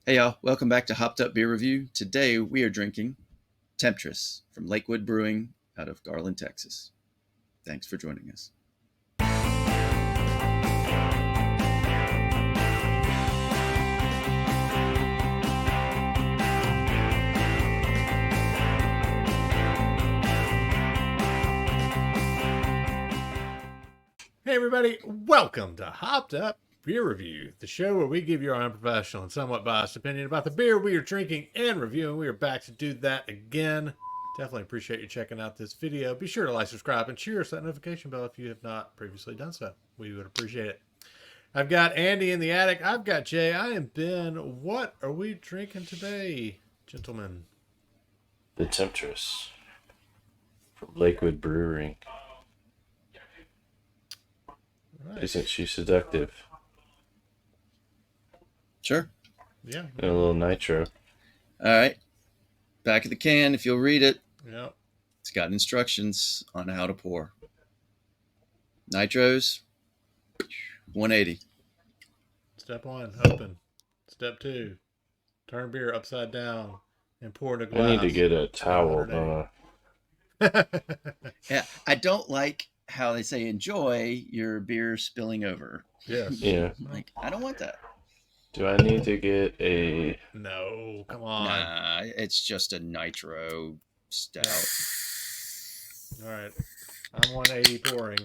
Hey y'all, welcome back to Hopped Up Beer Review. Today we are drinking Temptress from Lakewood Brewing out of Garland, Texas. Thanks for joining us. Hey everybody, welcome to Hopped Up Beer Review, the show where we give you our unprofessional and somewhat biased opinion about the beer we are drinking and reviewing. We are back to do that again. Definitely appreciate you checking out this video. Be sure to like, subscribe, and cheers that notification bell if you have not previously done so. We would appreciate it. I've got Andy in the attic. I've got Jay. I am Ben. What are we drinking today, gentlemen? The Temptress from Lakewood Brewing. Right. Isn't she seductive? Sure. Yeah. And a little nitro. All right. Back of the can, if you'll read it. Yep. It's got instructions on how to pour. Nitros, 180. Step 1, open. Step 2, turn beer upside down and pour in a glass. I need to get a towel. Yeah, I don't like how they say enjoy your beer spilling over. Yes. Yeah. Like, I don't want that. Do I need to get a... No, come on. Nah, it's just a nitro stout. All right. I'm 180 pouring.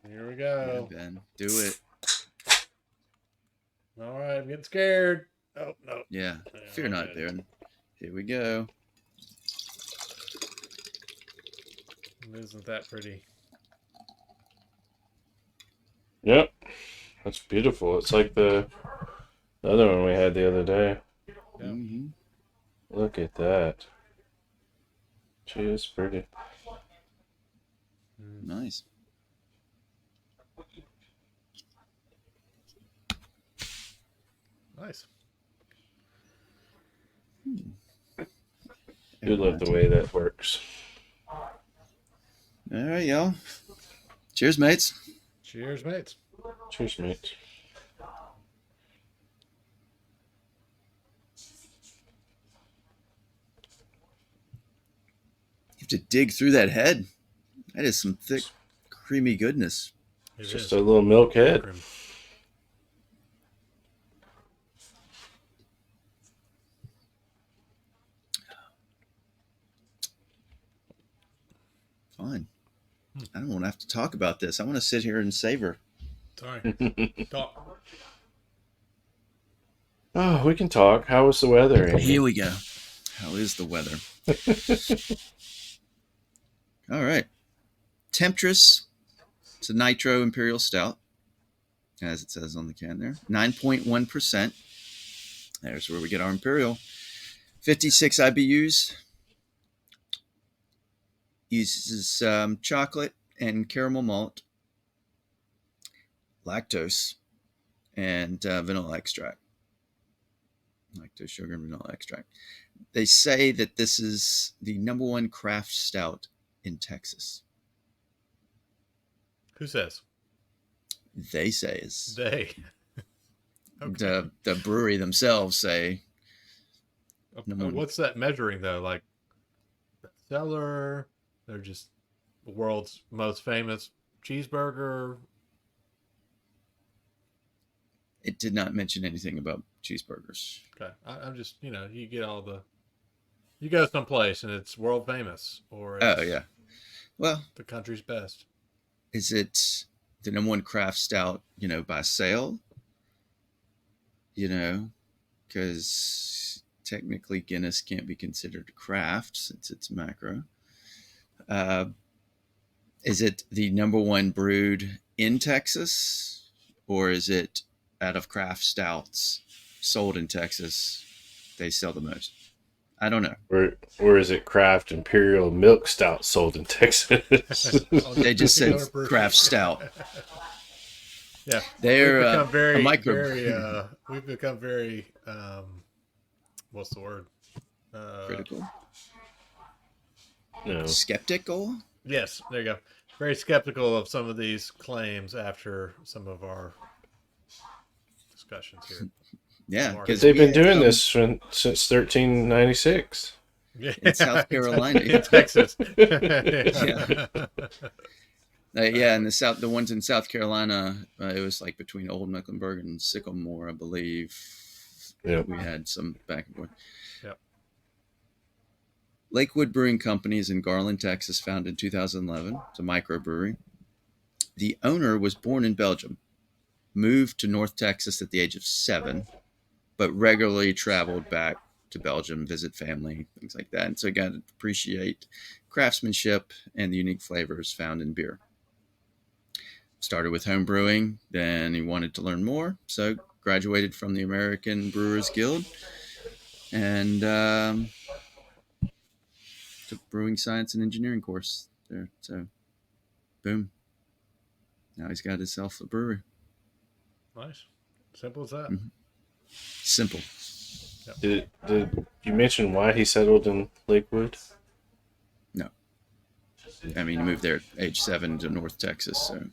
Here we go. Yeah, Ben, do it. All right, I'm getting scared. Oh, no. Yeah, fear not, there. Here we go. Isn't that pretty? Yep. That's beautiful. It's like the other one we had the other day. Yep. Mm-hmm. Look at that. She is pretty. Nice. Nice. You love the way that works. All right, y'all. Cheers, mates. Cheers, mates. Cheers, mate. You have to dig through that head. That is some thick, creamy goodness. It's just a little milk head. Fine. I don't want to have to talk about this. I want to sit here and savor. Sorry. Talk. Oh, we can talk. How was the weather, Andy? Here we go. How is the weather? All right. Temptress. It's a Nitro Imperial Stout, as it says on the can there. 9.1%. There's where we get our Imperial. 56 IBUs. Uses chocolate and caramel malt, lactose, and vanilla extract. Lactose, sugar, and vanilla extract. They say that this is the #1 craft stout in Texas. Who says? They say is They. Okay. The brewery themselves say. What's that measuring though? Like cellar? They're just the world's most famous cheeseburger. It did not mention anything about cheeseburgers. Okay. I'm just, you get all the, you go someplace and it's world famous or it's Oh, yeah. Well, the country's best. Is it the #1 craft stout, by sale? Because technically Guinness can't be considered craft since it's macro. Is it the #1 brewed in Texas, or is it out of craft stouts sold in Texas? They sell the most. I don't know. Or is it craft imperial milk stout sold in Texas? They just said craft stout. Yeah, they're we've become very what's the word? Critical. No. Skeptical. Yes, there you go. Very skeptical of some of these claims after some of our discussions here. Yeah, Mark. because They've been doing this since 1396. Yeah, in South Carolina. in Texas. Yeah. Yeah, in the ones in South Carolina, it was like between Old Mecklenburg and Sycamore, I believe. Yep. We had some back and forth. Yep. Lakewood Brewing Company is in Garland, Texas, founded in 2011. It's a microbrewery. The owner was born in Belgium, moved to North Texas at the age of 7, but regularly traveled back to Belgium, visit family, things like that. And so he got to appreciate craftsmanship and the unique flavors found in beer. Started with home brewing, then he wanted to learn more, so graduated from the American Brewers Guild and took brewing science and engineering course there. So, boom. Now he's got himself a brewery. Nice. Simple as that. Mm-hmm. Simple. Did you mention why he settled in Lakewood? No. I mean, he moved there at age 7 to North Texas, so.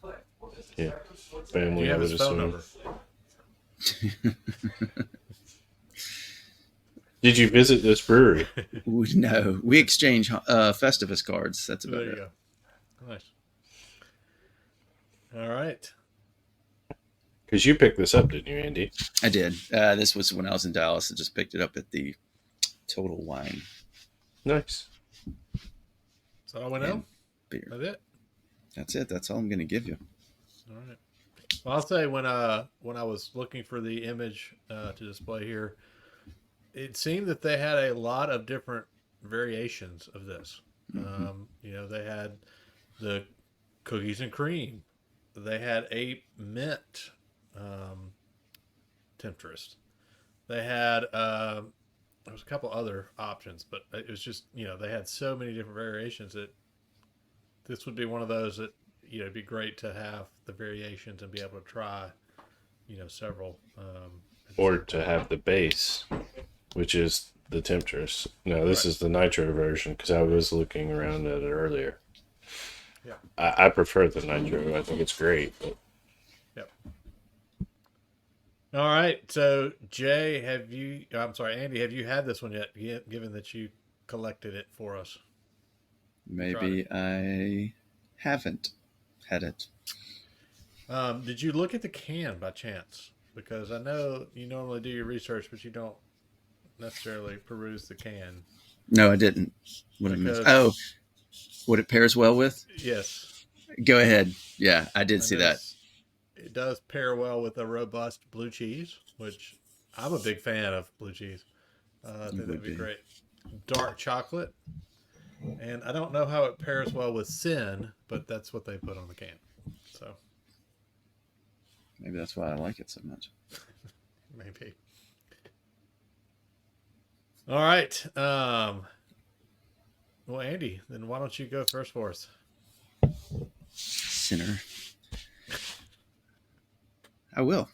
Yeah. Do Family, you I have would his phone assume. number? Did you visit this brewery? No. We exchange Festivus cards. That's about There you it. go. Nice. All right. Because you picked this up, didn't you, Andy? I did. This was when I was in Dallas. I just picked it up at the Total Wine. Nice. So all we know? Beer. That's it? That's it. That's all I'm going to give you. All right. Well, I'll say when I was looking for the image to display here, it seemed that they had a lot of different variations of this. Mm-hmm. They had the cookies and cream. They had a mint Temptress. They had there was a couple other options, but it was just they had so many different variations that this would be one of those that it'd be great to have the variations and be able to try several. Or to have the base, which is the Temptress. No, this is the Nitro version because I was looking around at it earlier. Yeah, I prefer the Nitro. I think it's great. But... Yep. All right. So, Andy, have you had this one yet? Given that you collected it for us. Maybe I haven't had it. Did you look at the can by chance? Because I know you normally do your research, but you don't necessarily peruse the can. No, I didn't. What I missed? Oh, what it pairs well with? Yes. Go ahead. Yeah, I did see that. It does pair well with a robust blue cheese, which I'm a big fan of blue cheese. I think that'd be great. Dark chocolate. And I don't know how it pairs well with Sin, but that's what they put on the can. So maybe that's why I like it so much. Maybe. All right. Well, Andy, then why don't you go first for us? Sinner. I will.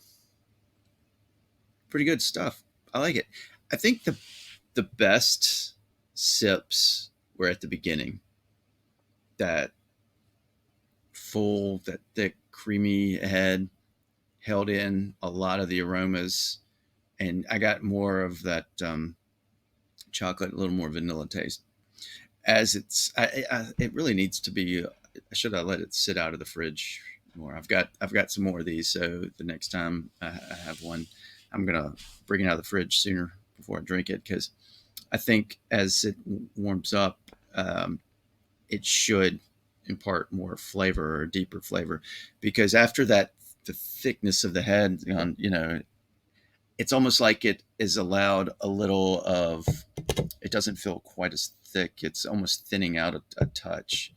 Pretty good stuff. I like it. I think the best sips were at the beginning. That full, that thick, creamy head held in a lot of the aromas, and I got more of that chocolate, a little more vanilla taste. As it really needs to be. I should have let it sit out of the fridge more. I've got some more of these, so the next time I have one, I'm gonna bring it out of the fridge sooner before I drink it, because I think as it warms up, it should impart more flavor or deeper flavor, because after that, the thickness of the head, it's almost like it is allowed a little of. It doesn't feel quite as thick. It's almost thinning out a touch.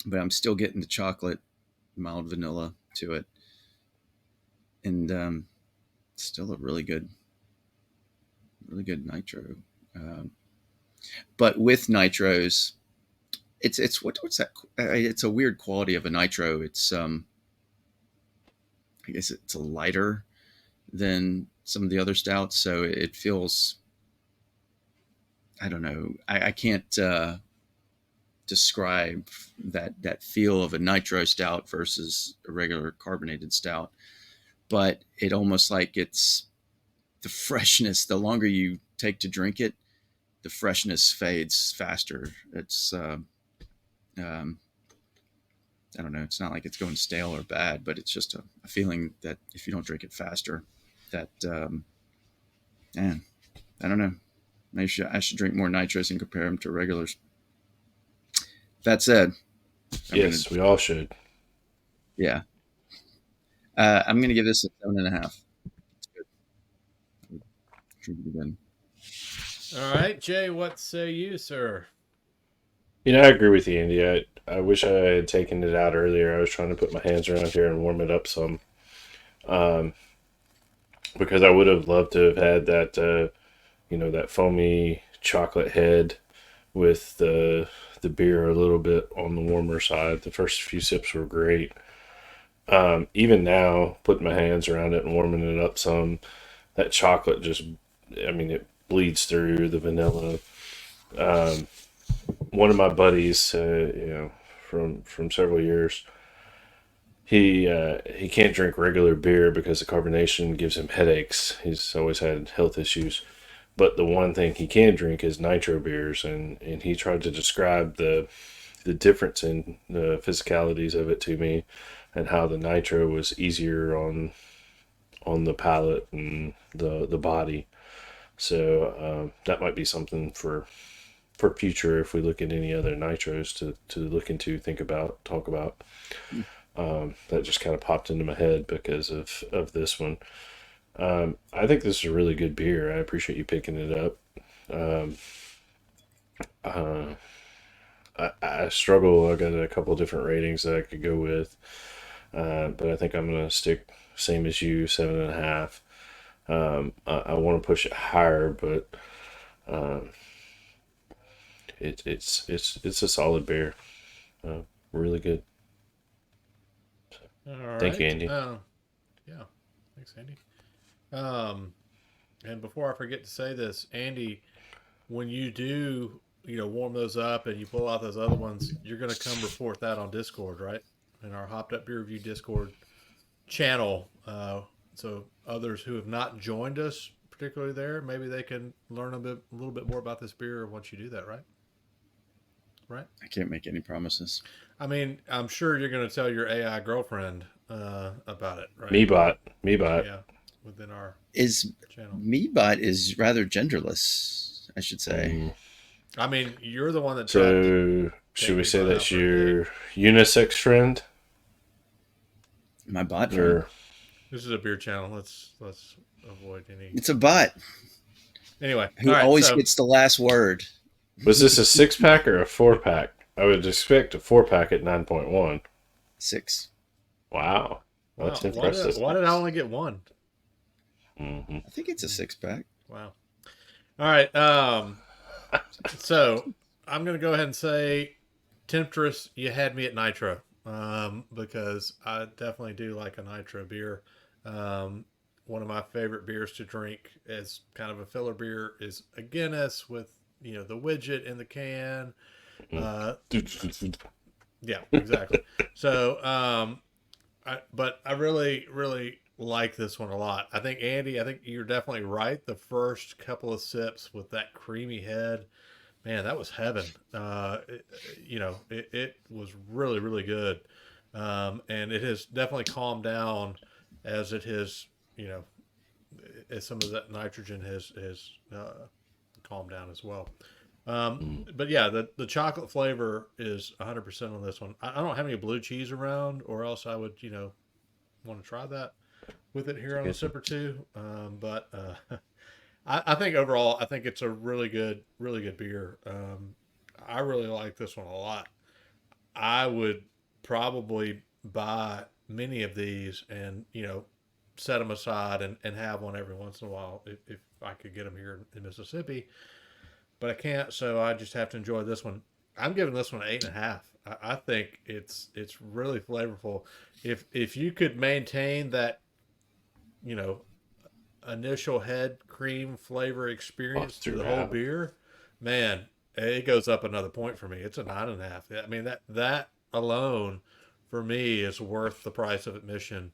But I'm still getting the chocolate, mild vanilla to it, and still a really good nitro. But with nitros, it's what's that? It's a weird quality of a nitro. It's I guess it's a lighter than some of the other stouts, so it feels. I don't know. I can't describe that feel of a nitro stout versus a regular carbonated stout, but it almost like it's the freshness. The longer you take to drink it, the freshness fades faster. It's I don't know. It's not like it's going stale or bad, but it's just a feeling that if you don't drink it faster, that man, I don't know. Maybe I should drink more nitros and compare them to regulars. That said, Yes, we all should. Yeah, I'm gonna give this a 7.5. It's good. Drink it again. All right, Jay, what say you, sir? You know, I agree with you, Andy. I wish I had taken it out earlier. I was trying to put my hands around here and warm it up some. Because I would have loved to have had that, that foamy chocolate head with the beer a little bit on the warmer side. The first few sips were great. Even now, putting my hands around it and warming it up some, that chocolate just, it bleeds through the vanilla. One of my buddies, from several years, he can't drink regular beer because the carbonation gives him headaches. He's always had health issues. But the one thing he can drink is nitro beers, and he tried to describe the difference in the physicalities of it to me, and how the nitro was easier on the palate and the body. So that might be something for future if we look at any other nitros to look into, think about, talk about. That just kind of popped into my head because of this one. I think this is a really good beer. I appreciate you picking it up. I struggle. I got a couple different ratings that I could go with, but I think I'm gonna stick same as you, 7.5. I want to push it higher, but it's a solid beer. Really good. All right. Thank you, Andy. Yeah, thanks, Andy. And before I forget to say this, Andy, when you do, warm those up and you pull out those other ones, you're going to come report that on Discord, right? In our Hopped Up Beer Review Discord channel. So others who have not joined us, particularly there, maybe they can learn a little bit more about this beer once you do that, right? Right? I can't make any promises. I'm sure you're going to tell your AI girlfriend about it, right? Meebot. Yeah, within our channel. Meebot is rather genderless, I should say. You're the one that. So should we say that's your unisex friend? My bot friend. This is a beer channel. Let's avoid any. It's a bot. Anyway, who always gets the last word. Was this a 6-pack or a 4-pack? I would expect a 4-pack at 9.1. 6. Wow, that's impressive. Why did I only get one? Mm-hmm. I think it's a 6-pack. Wow. All right. So I'm going to go ahead and say, Temptress, you had me at nitro, because I definitely do like a nitro beer. One of my favorite beers to drink as kind of a filler beer is a Guinness with, the widget in the can. Yeah, exactly. So, but I really, really like this one a lot. I think, Andy, you're definitely right. The first couple of sips with that creamy head, man, that was heaven. It was really, really good. And it has definitely calmed down as it has, as some of that nitrogen has calmed down as well. But yeah, the chocolate flavor is 100% on this one. I don't have any blue cheese around, or else I would, want to try that with it here on a sip or two. But I think overall, I think it's a really good beer. I really like this one a lot. I would probably buy many of these and, set them aside and have one every once in a while if I could get them here in Mississippi. But I can't, so I just have to enjoy this one. I'm giving this one an 8.5. I think it's really flavorful. If you could maintain that, initial head cream flavor experience through the whole beer, man, it goes up another point for me. It's a 9.5. That alone for me is worth the price of admission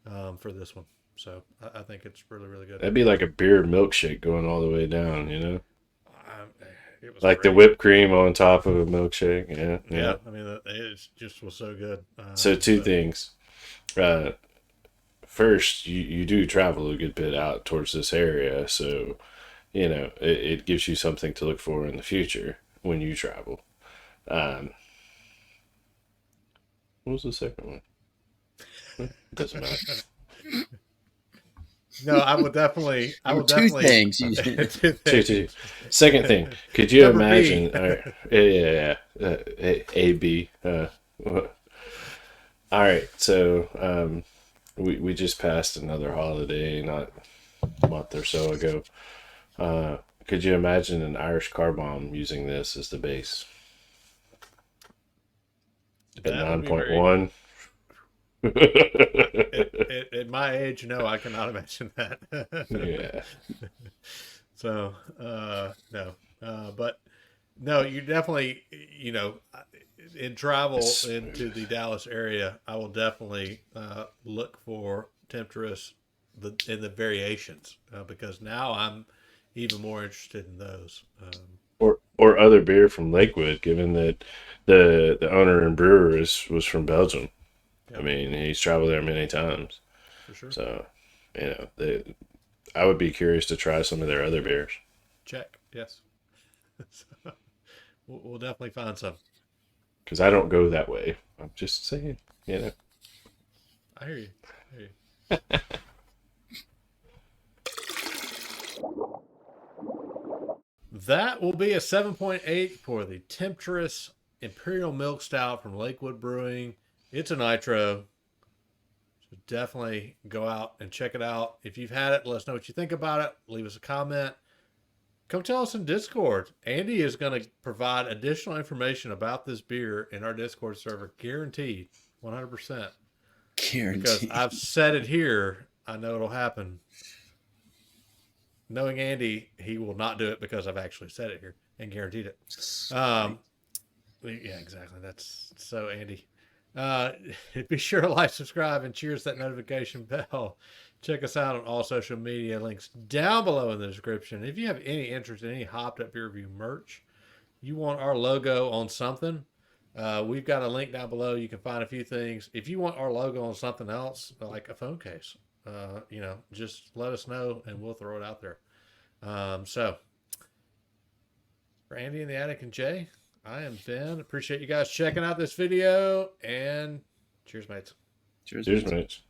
for this one. So I think it's really, really good. That'd be like a beer milkshake going all the way down, you know? It was Like the great. whipped cream on top of a milkshake. Yeah. Yeah, I mean, it just was so good. So two things. First, you do travel a good bit out towards this area, so you know it gives you something to look for in the future when you travel. What was the second one? It doesn't matter. No, I will definitely. Two things. Two Two. things. Second thing, could you Number B. imagine? AB. All right, so we just passed another holiday not a month or so ago. Could you imagine an Irish car bomb using this as the base? At That would be 9.1. At my age, no, I cannot imagine that. Yeah. So, no, but no, you definitely, in travel into the Dallas area, I will definitely look for Temptress in the variations because now I'm even more interested in those. Or other beer from Lakewood, given that the owner and brewer was from Belgium. Yeah. I mean, he's traveled there many times. For sure. So, I would be curious to try some of their other beers. Check. Yes. So, we'll definitely find some. Because I don't go that way. I'm just saying, I hear you. That will be a 7.8 for the Temptress Imperial Milk Stout from Lakewood Brewing. It's a nitro. So definitely go out and check it out. If you've had it, let us know what you think about it. Leave us a comment. Come tell us in Discord. Andy is going to provide additional information about this beer in our Discord server. Guaranteed. 100%. Guaranteed. Because I've said it here. I know it'll happen. Knowing Andy, he will not do it because I've actually said it here and guaranteed it. Yeah, exactly. That's so Andy. Be sure to like, subscribe, and cheers that notification bell. Check us out on all social media. Links down below in the description. If you have any interest in any Hopped Up Beer Review merch, you want our logo on something, we've got a link down below. You can find a few things. If you want our logo on something else, like a phone case, just let us know and we'll throw it out there. So for Andy in the Attic and Jay, I am Ben. Appreciate you guys checking out this video, and cheers, mates. Cheers, Cheers, mates.